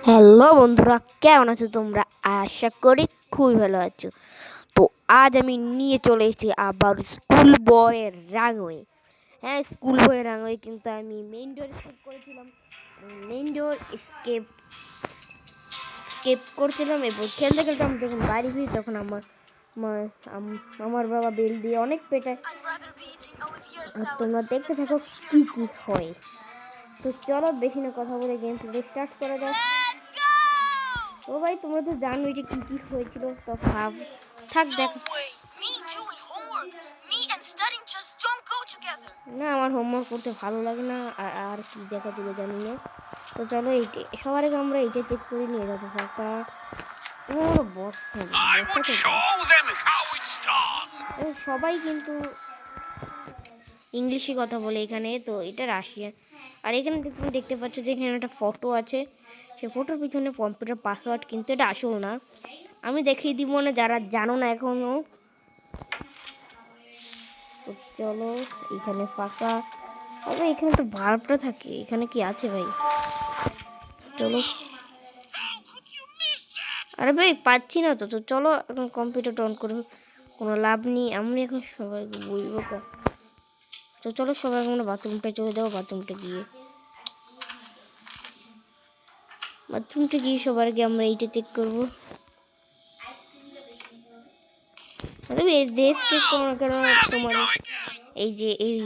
Hello বন্ধুরা, কেমন আছো তোমরা? আশা করি খুবই ভালো আছো। তো আজ আমি নিয়ে চলে এসেছি আবার স্কুল বয়ের রাঙওয়ে। হ্যাঁ, স্কুল বয়ের রাঙওয়ে, কিন্তু আমি মেইন ডোর স্কেপ করেছিলাম। মেইন ডোর স্কেপ স্কেপ করছিলাম এবং খেলতে খেলতে আমি যখন বাড়ি ফিরি তখন আমার বাবা বেল দিয়ে অনেক পেটায়। আর তোমরা দেখতে থাকো কি কি হয়। তো চলো বেশি না কথা বলে গেম প্লে স্টার্ট করা যাক। ও ভাই, তোমরা তো জানো যে কি কি হয়েছিল, তো থাক দেখো। না, আমার হোমওয়ার্ক করতে ভালো লাগে না, আর কি দেখা দিলে জানি না। তো চলো সবার আগে আমরা এইটা চেক করে নিয়ে যাবো। সবাই কিন্তু ইংলিশে কথা বলে এখানে, তো এটা রাশিয়ান। আর এখানে তুমি দেখতে পাচ্ছ যে এখানে একটা ফটো আছে, সে ফটোর পিছনে কম্পিউটার পাসওয়ার্ড, কিন্তু এটা আসল না। আমি দেখিয়ে দিব না যারা জানো না এখনো। তো চলো, এখানে ফাঁকা হবে, এখানে তো বাল্বটা থাকে, এখানে কি আছে ভাই? চলো। আরে ভাই, পাচ্ছি না তো। তো চলো এখন কম্পিউটার অন করবো, কোনো লাভ নেই। আমি এখন সবাইকে বলবো। তো চলো সবাই আমরা বাথরুমটা চলে যাবো। বাথরুমটা গিয়ে সবার আগে আমরা এইটা চেক করবো। তোমার এই যে এই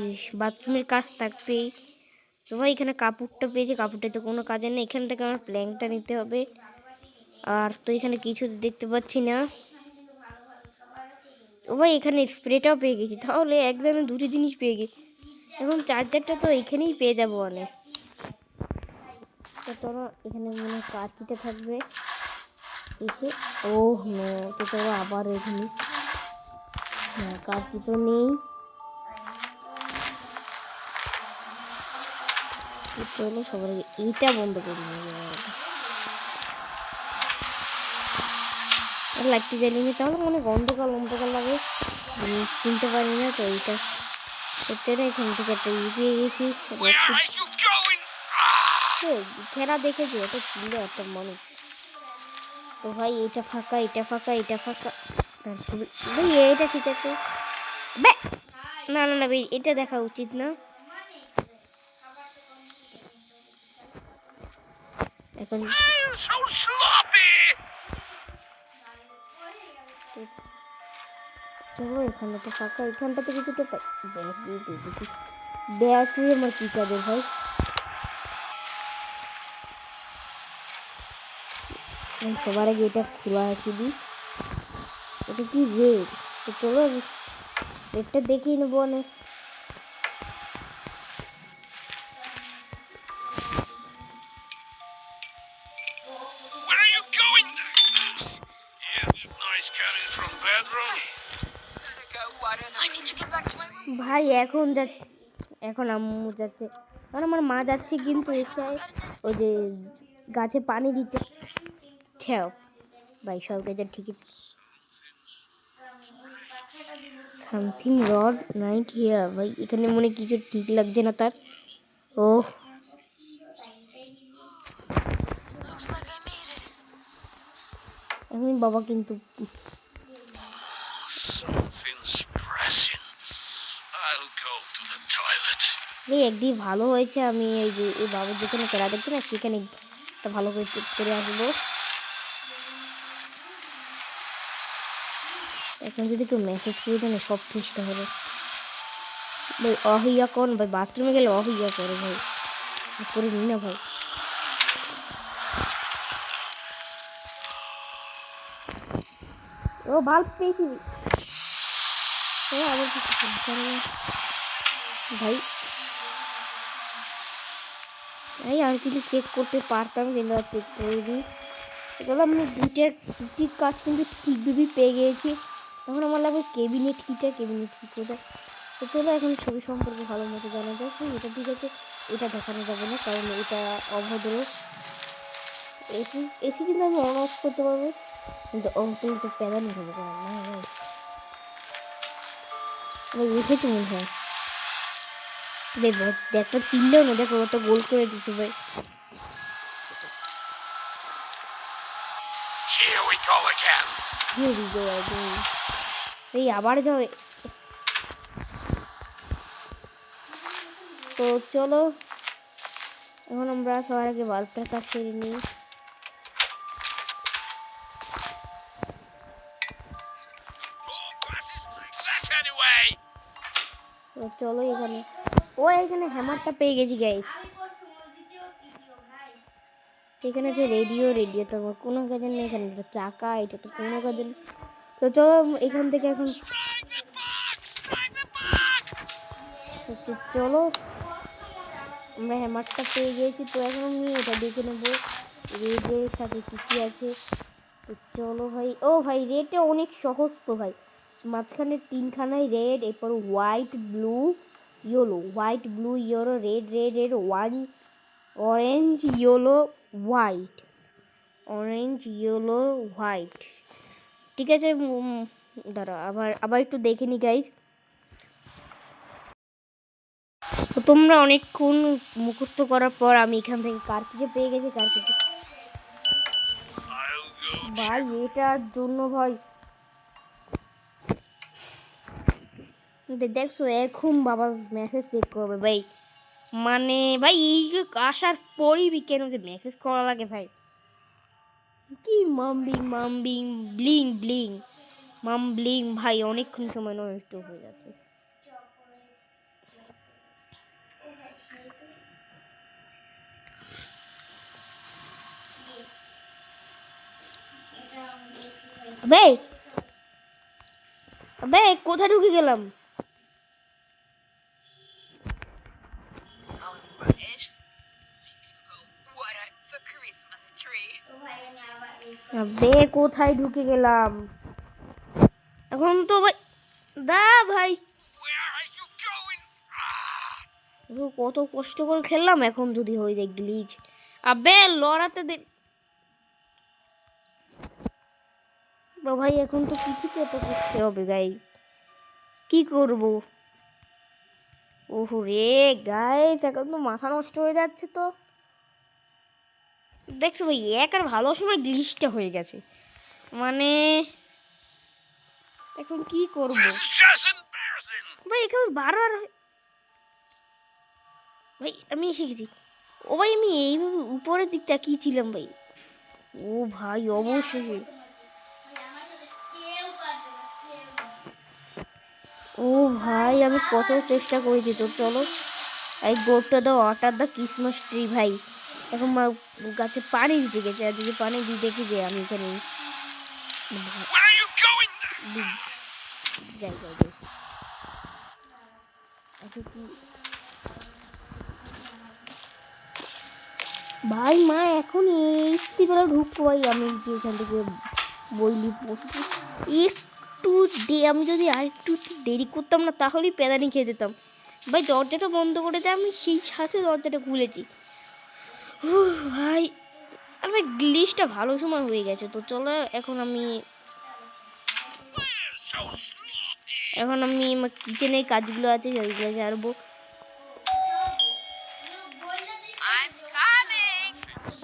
বাথরুমের কাজ থাকবেই। তো ভাই এখানে কাপড়টা পেয়েছি, কাপড়টা তো কোনো কাজে নেই। এখান থেকে আমার প্ল্যাঙ্কটা নিতে হবে। আর তো এখানে কিছু দেখতে পাচ্ছি না। ও ভাই, এখানে স্প্রেটাও পেয়ে গেছি, তাহলে একদমে দুটি জিনিস পেয়ে গেছি। এখন চার্জারটা তো এখানেই পেয়ে যাবো অনেক। তো তোরা এখানে মনে কাঠিটা থাকবে এসে। ও নো, তো তোরা আবার এখানে কাঠি তো নেই। চলো সবার আগে এইটা বন্ধ করি। লাইটটি জ্বালিয়ে নিই, তাহলে মনে অন্ধকার লাগে, চিনতে পারি না। তো এইটা করতে না, এখান থেকে একটা পেয়ে গেছি। খেলা দেখেছি, এটা ছিল একটা মানুষ। তো ভাই এটা ফাঁকা, এটা ফাঁকা, এটা ফাঁকা। ভাই এটা ঠিক আছে। না না না ভাই, এটা দেখা উচিত না। এখন চলো, এখানে তো ফাঁকা, এখানটাতে কিছুটা ব্যাগ দিয়ে দিয়েছি। ব্যাগ দিয়ে আমার কি কাজে ভাই? সবার আগে এটা খোলা আছে দিই। এটা কি রেড? তো চলো রেডটা দেখিয়ে নেবো অনেক। ভাই এখন আম্মু যাচ্ছে, মানে আমার মা যাচ্ছে, কিন্তু এটাই ওই যে গাছে পানি দিতে ঠেও। ভাই সব কাজে ঠিকই। Something rod night here. ভাই এখানে মনে কিছু ঠিক লাগছে না তার। ও এখন বাবা কিন্তু একদিন ভালো হয়েছে, আমি এই যে এই বাবুর যেখানে খেলা দেখছি না, সেখানে ভালো করে চেক করে আসবো। এখন যদি কেউ মেসেজ করে দেয়, সব চেষ্টা হবে। ভাই অহিয়া কোন ভাই, বাথরুমে গেলে অহিয়া করে ভাই, করে নি না ভাই। ও বাল্ব পেয়েছি আবার ভাই। ভাই আমি কিন্তু চেক করতে পারতাম, কিন্তু আর চেক করে দিই। চলো আমি দুটি কাজ কিন্তু ঠিকভাবে পেয়ে গিয়েছি। তখন আমার লাগবে ক্যাবিনেট কি কোথায়। তো চলো এখন ছবি সম্পর্কে ভালো মতো জানা যায়। এটা ঠিক আছে, এটা দেখানো যাবে না, কারণ এটা অভদ্র। এসি কিন্তু আমি অন অফ করতে পারবো, কিন্তু অন করলে তো প্যাদানি হবে না ভাই। এসেছে মনে হয়, দেখো একটা চিনলেও না, দেখো ওটা গোল করে দিচ্ছে ভাই। Here we go again. এই আবার যাও। তো চলো এখন আমরা সবার আগে বাল্বটার কাজ সেরে নিই। তো চলো এখানে এখানে হ্যামারটা পেয়ে গেছি গাইস। এখানে যে রেডিও তো কোনো কাজে নেই, এখানে একটা চাকা, এটা তো কোনো কাজে নেই। তো চলো এখান থেকে এখন চলো আমরা হ্যামারটা পেয়ে গেছি। তো এখন আমি এটা দেখে নেবো রেডের সাথে কি আছে। তো চলো ভাই, ও ভাই রেডটা অনেক সহজ তো ভাই, মাঝখানে তিনখানায় রেড, এরপর white blue yellow, white blue yellow, red red red, one orange yellow white, orange yellow white. ঠিক আছে, দাঁড়া আবার একটু দেখে নি গাইজ। তো তোমরা অনেকক্ষণ মুখস্থ করার পর আমি এখান থেকে কার্কিকে পেয়ে গেছি। কার্কিকে ভাই এটার জন্য ভাই দেখছো এখন বাবা মেসেজ চেক করবে ভাই, মানে ভাই এই আসার পরই কেন যে মেসেজ করা লাগে ভাই, কি মাম্বিং ব্লিং ভাই, অনেকক্ষণ সময় নষ্ট হয়ে যাচ্ছে। কোথায় ঢুকে গেলাম? কোথায় ঢুকে গেলাম এখন তো ভাই? ভাই কত কষ্ট করে খেললাম, এখন যদি হয়ে যায় গ্লিচ। লড়াতে দে ভাই, এখন তো কিছুতে তো করতে হবে গাই, কি করব? ওহো রে গাইস, এখন তো মাথা নষ্ট হয়ে যাচ্ছে। তো দেখছো ভাই আর ভালো সময় গ্লিচটা হয়ে গেছে, মানে এখন কি করব ভাই? এখন বারবার ভাই আমি এসে গেছি। ও ভাই আমি এইভাবে উপরের দিকটা কি ছিলাম ভাই? ও ভাই অবশ্যই, ও ভাই আমি কত চেষ্টা করেছি। তো চলো এই গোটা দা ওয়াটার দা ক্রিসমাস ট্রি ভাই, এখন গাছে পানি দিতে গেছে, আর যদি পানি দিতে কি যে আমি এখানে যাই ভাই মা এখন একটি বেলা ঢুকবো ভাই, আমি এখান থেকে বইলি একটু আমি যদি আর একটু দেরি করতাম না তাহলেই পেদানি খেয়ে যেতাম ভাই। দরজাটা বন্ধ করে দেয়, আমি সেই সাথে দরজাটা খুলেছি ভাই। আর ভাই গ্লিচটা ভালো সময় হয়ে গেছে। তো চলো এখন আমি কিচেনে কাজগুলো আছে ওইগুলো ছাড়বো।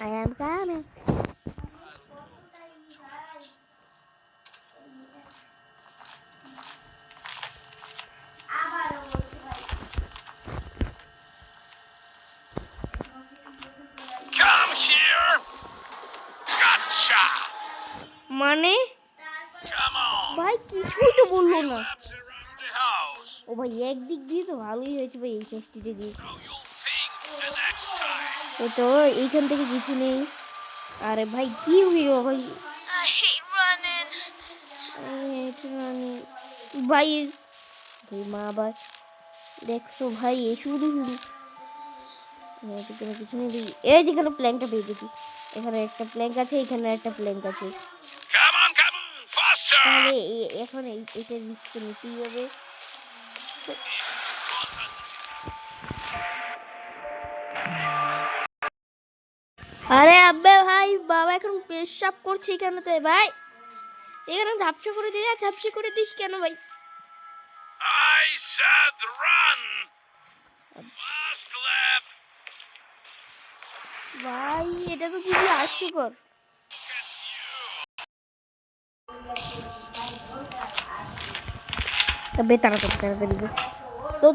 I am coming. Come here. Gotcha. মানে Come on. ভাই কিছুই তো বললো না। Laps around the house. ও ভাই একদিক দিয়ে তো ভালোই হয়েছে ভাই, এই ষষ্ঠীতে দিয়ে। So you'll think the next time. তো চলো এইখান থেকে কিছু নেই। আরে ভাই কি হইল ভাই? I hate running. ভাই মা আবার দেখছো ভাই এই শুধু কিছু নেই। এই যেখানে প্ল্যানটা পেয়ে গেছি, এখানে একটা প্ল্যাঙ্ক আছে, এখানে একটা প্ল্যাঙ্ক আছে। Come on, faster. তাহলে এখন এটার রিস্ক নিতেই হবে। আরে আব্বে ভাই বাবা এখন পেশাব করছে এখানেতে ভাই, এখানে ঝাপসা করে দিয়ে ঝাপসি করে দিস কেন ভাই? I said run. Last lap. ভাই এটা তো খুবই হাস্যকর। তবে তাড়াতাড়ি তাড়াতাড়ি দে। তো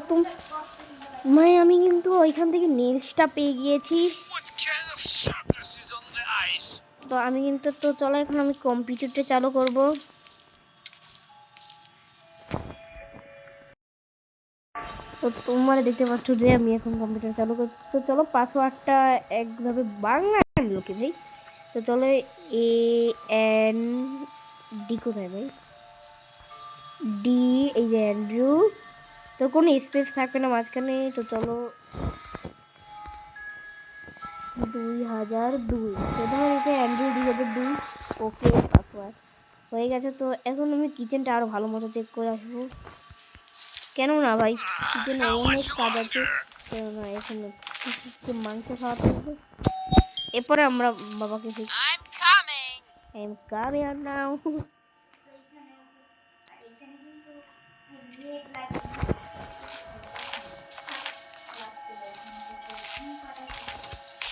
আমি কিন্তু ওইখান থেকে নেলসটা পেয়ে গিয়েছি। What kind of circus is on the ice? তো আমি কিন্তু তো চলো এখন আমি কম্পিউটারটা চালু করব। তো তোমরা দেখতে পাচ্ছ যে আমি এখন কম্পিউটার চালু করছি। তো চলো পাসওয়ার্ডটা একভাবে বাংলা লোকে ভাই। তো চলো AND কোথায় ভাই, ডি, এই যে অ্যান্ড্রু। তো কোনো স্পেস থাকবে না মাঝখানে। তো চলো 2002, তো ধর এটা অ্যান্ড্রু 2002। ওকে পাসওয়ার্ড হয়ে গেছে। তো এখন আমি কিচেনটা আরো ভালো মতো চেক করে আসবো। কেন না ভাই, কিচেনে How অনেক much কাজ আছে। longer? কেন না এখন মাংস খাওয়াতে হবে। এরপরে আমরা বাবাকে I'm coming. কামে আর নাও।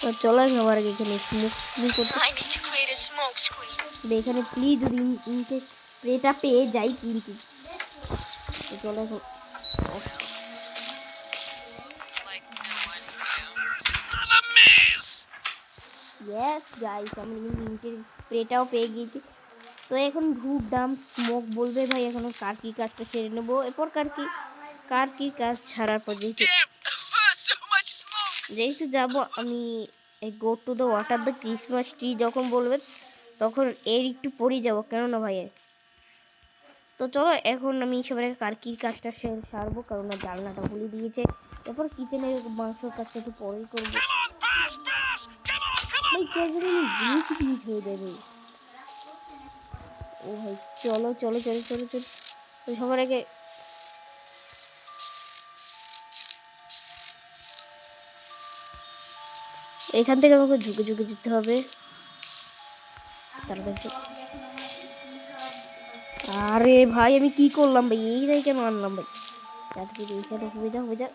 তো চলো সবার আগে এখানে স্মোক করতে। I need to create a smoke screen. এখানে প্লিজ যদি ইনকে স্প্রেটা পেয়ে যাই কিন্তু। তো চলো এখন Like no one knew. There's another miss. Yes guys, আমি ইনটের স্প্রেটাও পেয়ে গিয়েছি। তো এখন ধূপধাম স্মোক বলবে ভাই এখন কার কি কাজটা সেরে নেবো। এরপর কার কি কাজ ছাড়ার পর Damn! So much smoke. যেহেতু যাবো আমি এই go to the water the Christmas tree যখন বলবে তখন এর একটু পরেই যাবো, কেননা ভাই। তো চলো এখন আমি সবাই কার কি কাজটা সারবো, কারণ জানলাটা খুলে দিয়েছে। এরপর কিচেনের মাংসের কাজটা একটু পরেই করবো। Come on, pass, pass. Come on, come on. ভাই ক্যামেরা গ্লিচ হয়ে যাবে। ও ভাই চলো চলো চলো চলো চলো। তো সবার আগে এখান থেকে আমাকে ঝুঁকে ঝুঁকে যেতে হবে। তাড়াতাড়ি। আরে ভাই আমি কি করলাম ভাই, এইটাই কেন আনলাম ভাই। তাড়াতাড়ি এইখানে হয়ে যা।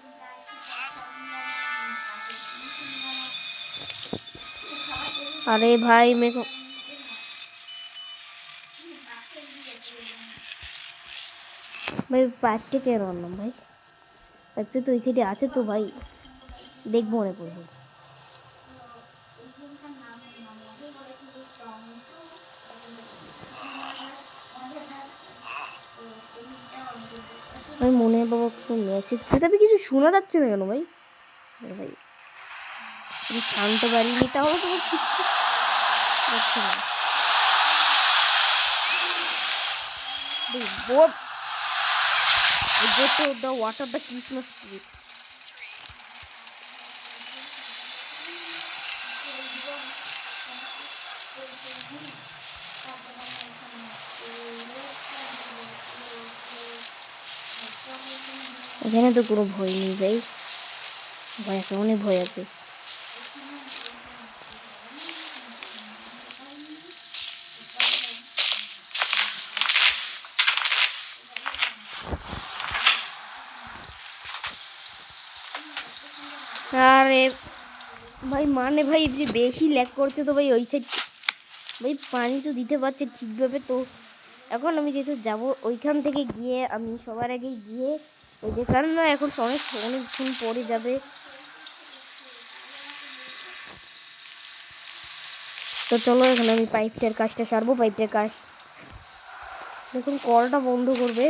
আরে ভাই মেঘ ভাই পাইপটা কেন আনলাম ভাই, পাইপটা তো ওই সাইডে আছে তো ভাই, দেখবো মনে পড়বে। ভাই মনে হয় বাবা কোন ম্যাচের তবে কিছু শোনা যাচ্ছে না কেন ভাই। ভাই শান্ত বাড়িনি তাহলে তো কিচ্ছু যাচ্ছে না। What? We go to the water, the Christmas tree. এখানে তো কোনো ভয় নেই ভাই, ভয় আছে, অনেক ভয় আছে। আরে ভাই ভাই যে বেশি ল্যাগ করছে তো ভাই ওই সাইড ভাই পানি তো দিতে পারছে ঠিকভাবে। তো এখন আমি যেহেতু যাবো ওইখান থেকে গিয়ে আমি সবার আগে গিয়ে ওই যে কারণ না এখন অনেকক্ষণ পরে যাবে। তো চলো এখানে আমি পাইপটার কাজটা সারবো। পাইপটার কাজ দেখুন কলটা বন্ধ করবে।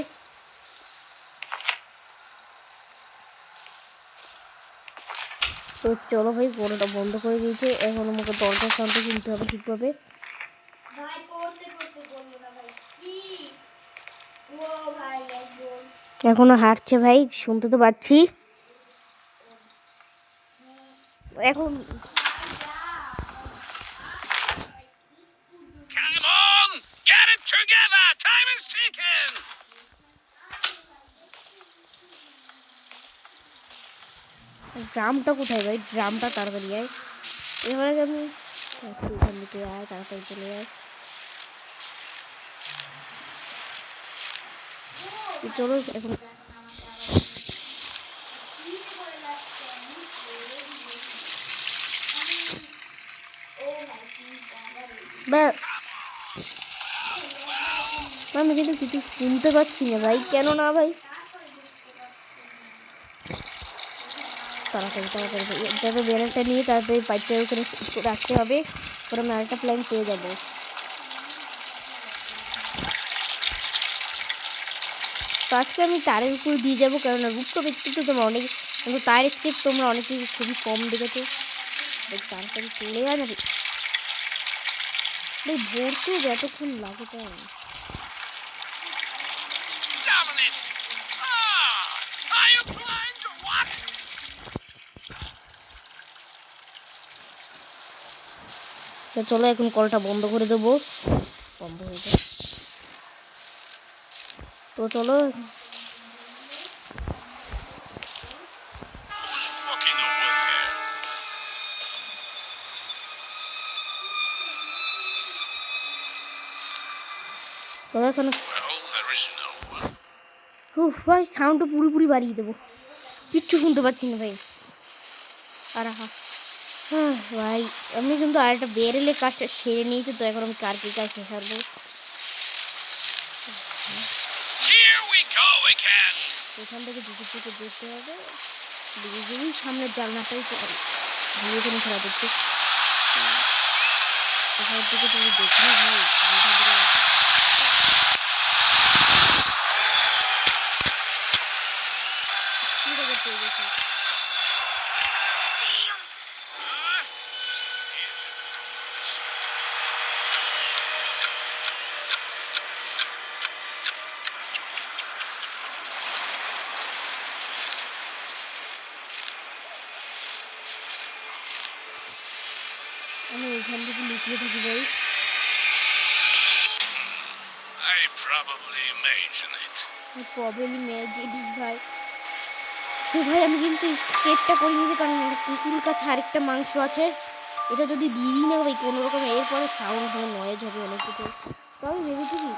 তো চলো ভাই কলটা বন্ধ করে দিয়েছে, এখন আমাকে দরজার সামনে কিনতে হবে ঠিকভাবে। এখনো হাঁটছে ভাই, শুনতে তো পাচ্ছি। এখন Come on, get it together. Time is ticking. ড্রামটা কোথায় ভাই, ড্রামটা তাড়াতাড়ি আয়। এবারে আমি এখান থেকে আয়, তাড়াতাড়ি চলে যায়। চলো এখন আমি কিন্তু কিছু শুনতে পাচ্ছি না ভাই, কেন না ভাই। তাড়াতাড়ি তাড়াতাড়ি যাতে ব্যারেলটা নিয়ে তাড়াতাড়ি পাইপের ওখানে রাখতে হবে, পরে আমি আরেকটা প্ল্যান পেয়ে যাবো। তো আজকে আমি তারের উপর দিয়ে যাবো, কারণ রুপটপ স্কেপ তো তোমরা অনেক, কিন্তু তার স্কেপ তোমরা অনেকেই খুবই কম দেখেছো। তাড়াতাড়ি চলে যায় না ভাই, ভরতে যতক্ষণ লাগে তাই Damn it! Ah! Are you blind or what? তো চলো এখন কলটা বন্ধ করে দেবো, বন্ধ হয়ে যায়। তো চলো Who's walking over there? চলো এখন Well, there is no one. ভাই সাউন্ডটা পুরোপুরি বাড়িয়ে দেবো, কিচ্ছু শুনতে পাচ্ছি না ভাই। আর ভাই আমি কিন্তু আর একটা বেরেলে কাজটা সেরে নিয়েছি, তো এখন আমি কারকে কাজটা সারবো। Here we go again. এখান থেকে দিকে দিকে দেখতে হবে, দিকে দিকেই সামনের জানলাটাই তো দিয়ে এখানে খেলা দেখতে এখান থেকে তুমি দেখো না ভাই, এখান থেকে পেয়ে গেছি। Is it fruitless? আমি এখান থেকে লুকিয়ে থাকি ভাই। I probably imagine it. প্রবলেমই ম্যাগেটিস ভাই। তো ভাই আমি কিন্তু স্কেপটা করে নিয়েছি, কারণ কুকুর কাছে আরেকটা মাংস আছে, এটা যদি দিয়ে দিই না ভাই কোনো রকম এরপরে সাউন্ড হবে, নয়েজ হবে অনেক কিছু। তো আমি ভেবেছি কি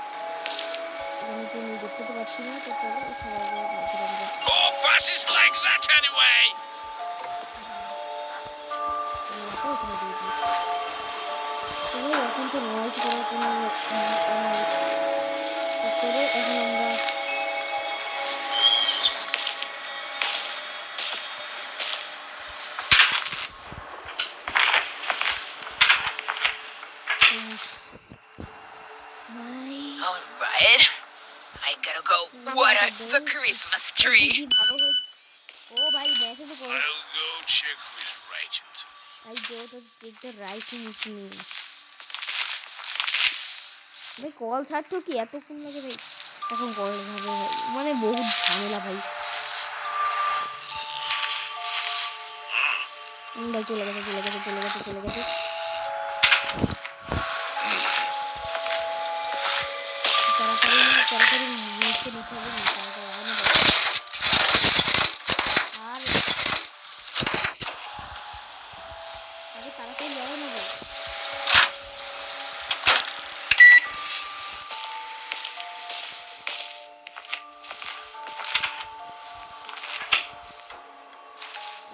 আমি তো দেখতে তো পাচ্ছি না, তো চলো সবাই Who passes like that anyway? এখন তো নয়েজ করার কোনো এখন আমরা All right. I gotta go water the Christmas tree. ও ভাই দেখো তো করো, I'll go check who is writing. I go to check the writing with me. ভাই কল ছাড়তো কি এতক্ষণ লাগে ভাই, এখন কল হবে ভাই, মানে বহুত ঝামেলা ভাই। ভাই চলে গেছে চলে গেছে চলে গেছে চলে গেছে। তাড়াতাড়ি তাড়াতাড়ি নিচে নিতে হবে, তাড়াতাড়ি আর আগে তাড়াতাড়ি যাও না ভাই।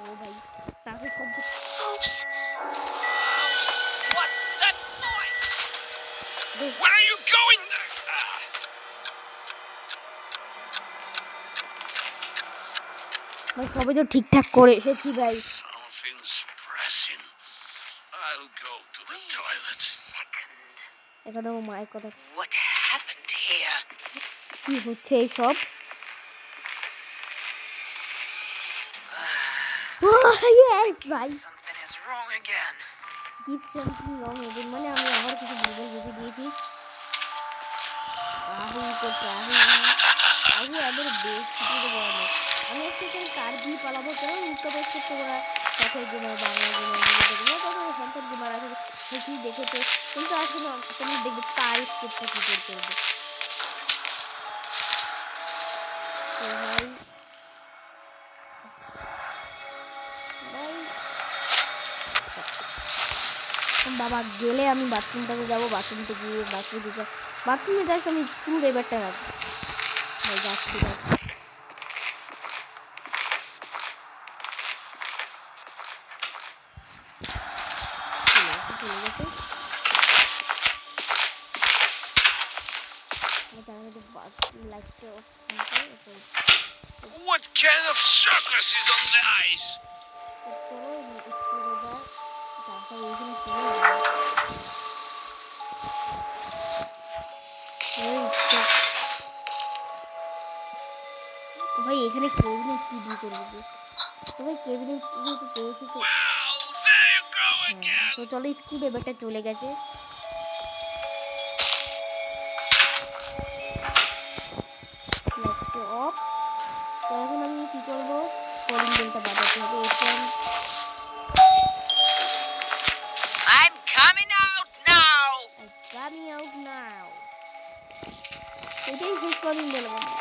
ও ভাই তারপরে শব্দ Oops. What's that noise? Where are you going? ভাই সবাই তো ঠিকঠাক করে এসেছি ভাই। Something's pressing. I'll go to the toilet. Second. এখানে ও মায়ের কথা What happened here? কি হচ্ছে এইসব? ভাই Something is wrong again. If something wrong again, মানে আমি আবার কিছু ভুল বুঝে দিয়েছি। আগে আবার বেশ কিছু তো বলা নেই। আমি একটা কার দিয়ে পালাবো, কেন উত্তর প্রশ্ন তোমরা সাথে গেমার বাংলা গেমার গেমার তখন সন্তান গেমার আছে সেটি দেখেছো, কিন্তু আসলে তুমি দেখবে তার স্টেপটা কি করতে হবে। তো ভাই বাবা গেলে আমি বাথরুমটাতে যাবো, বাথরুমতে গিয়ে বাথরুমে যাই আমি স্ক্রু ড্রাইভারটা রাখবো ভাই। যাচ্ছি What kind of circus is on the ice? ভাই এখানে কেবিনেট কি দিয়ে করবো? তো ভাই কেবিনেট তো পেয়েছি তো। Well, there you go again. তো চলো স্কুল এবারটা চলে গেছে। অফ। তো এখন আমি কি করবো? কলিং বেলটা বাজাতে হবে। এখন I'm coming out now. coming out now. এটাই শেষ কলিং বেল বাবা।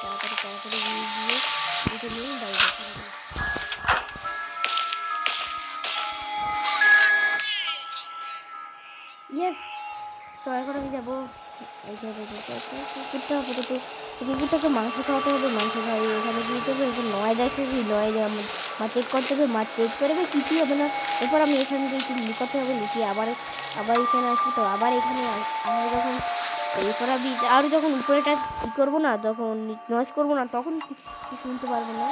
তাড়াতাড়ি দিয়ে এটা নিয়ে বাইরে যেতে হবে। ইয়েস। তো এখন আমি যাবো কুকুরটাকে মাংস খাওয়াতে হবে। মাংস খাওয়াই এখানে দিতে হবে। এখন নয় দেখে মা চেক করতে হবে। মা চেক করবে, কিছুই হবে না। এরপর আমি এখান থেকে একটু লুকাতে হবে। লুকিয়ে আবার এখানে আসবো। তো আবার এখানে আমরা যখন এরপর আমি আর যখন উপরেটা কী করবো না, যখন নয়েজ করবো না, তখন কি শুনতে পারবো না।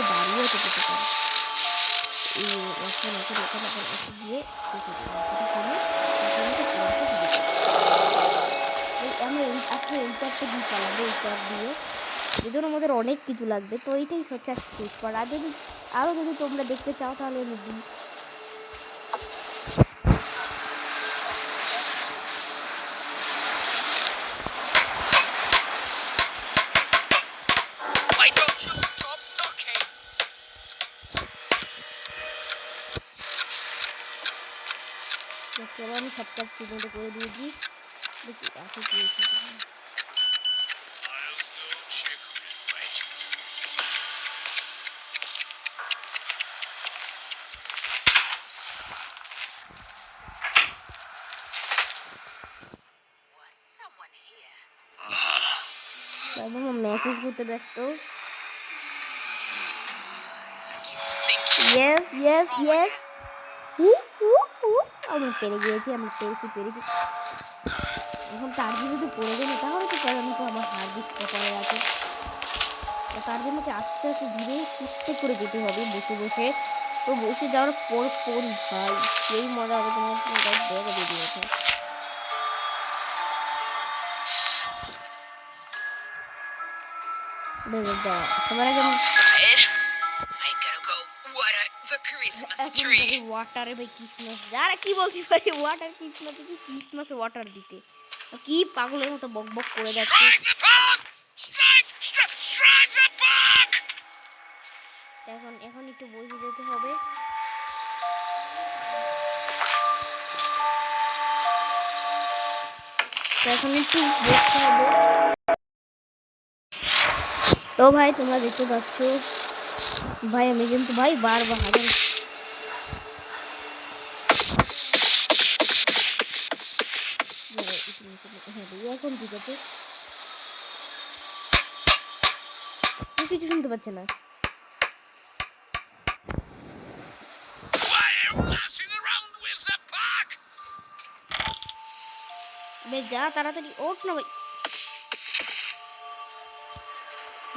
দাঁড়িয়ে যেতে পারে গিয়ে আমরা আজকে এই চারটে দিয়ে চালাবো। এই চার দিয়ে এজন্য আমাদের অনেক কিছু লাগবে। তো এইটাই হচ্ছে শেষ করা। আর যদি আরও যদি তোমরা দেখতে চাও তাহলে আমি দিই। Why don't you stop talking? চলো আমি সব কাজ ঠিকমতো করে দিয়েছি। দেখি আছে কি I'll go check who's waiting. Was someone here? একদম মেসেজ করতে ব্যস্ত। Think yes yes yes. আমি পেরে গিয়েছি। আমি পেরেছি। এখন তার জন্য যদি পড়ে যাবে তাহলে তো আমি তো আমার হার ডিস্কটা করে আছে। তার জন্য কি আস্তে আস্তে ধীরে সুস্থে করে যেতে হবে বসে বসে। তো বসে যাওয়ার পর পরই ভাই সেই মজা হবে তোমার দেখা বেরিয়েছে। সবার আগে right. I gotta go water the Christmas tree. ওয়াটারে ভাই ক্রিসমাস যারা কি বলছি ভাই ওয়াটার ক্রিসমাস কি ক্রিসমাসে ওয়াটার দিতে কি পাগলের মতো বক বক করে যাচ্ছে। Strike the bug! Strike the bug! এখন একটু বসে যেতে হবে। এখন একটু বসতে হবে। তো ভাই তোমরা দেখতে পাচ্ছ ভাই আমি কিন্তু ভাই বারবার হাজার এখন ঠিক আছে কিছু শুনতে পাচ্ছে না। Why are you messing around with the bug? বেশ যা তাড়াতাড়ি ওঠ না ভাই।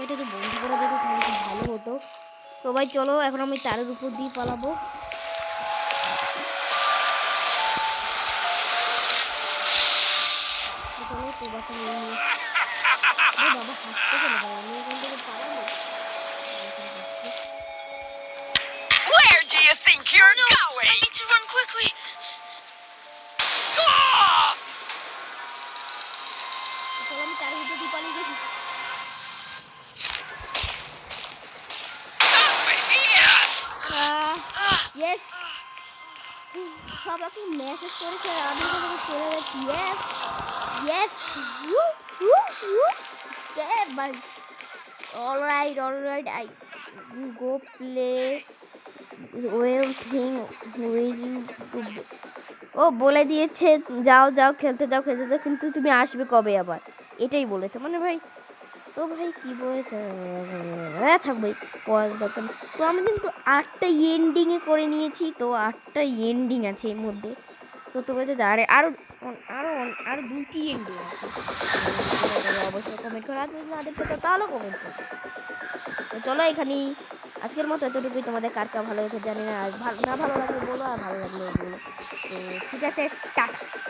এটা তো বন্ধ করে যেত তাহলে খুব ভালো হতো। তো ভাই চলো এখন আমি তারের উপর দিয়ে পালাবো। বাবা হাসতে কেন ভাই আমি এখান থেকে পালাবো। Where do you think you're going? I need to run quickly. Stop! চলো আমি তারের উপর দিয়ে পালিয়ে গেছি। Over here! ইয়েস সবাইকে মেসেজ করেছে আর আমি এখানে চলে গেছি। Yes yes step by alright I go play well thing ও বলে দিয়েছে যাও খেলতে যাও কিন্তু তুমি আসবে কবে আবার এটাই বলেছে মানে ভাই। তো ভাই কি বলেছে থাক ভাই পড়ার দরকার। তো আমি কিন্তু 8টা এন্ডিংয়ে করে নিয়েছি। তো 8টা এন্ডিং আছে এর মধ্যে। তো তোমরা যদি আরো আরো আরো 2টি এন্ডিং আছে অবশ্যই কমেন্ট করো, আর যদি না দেখতে পাও তাহলেও কমেন্ট করো। তো চলো এখানেই আজকের মতো এতটুকুই। তোমাদের কার কার ভালো লেগেছে জানি না, আর ভালো না ভালো লাগলে বলো, আর ভালো লাগলে বলো। তো ঠিক আছে, টাটা।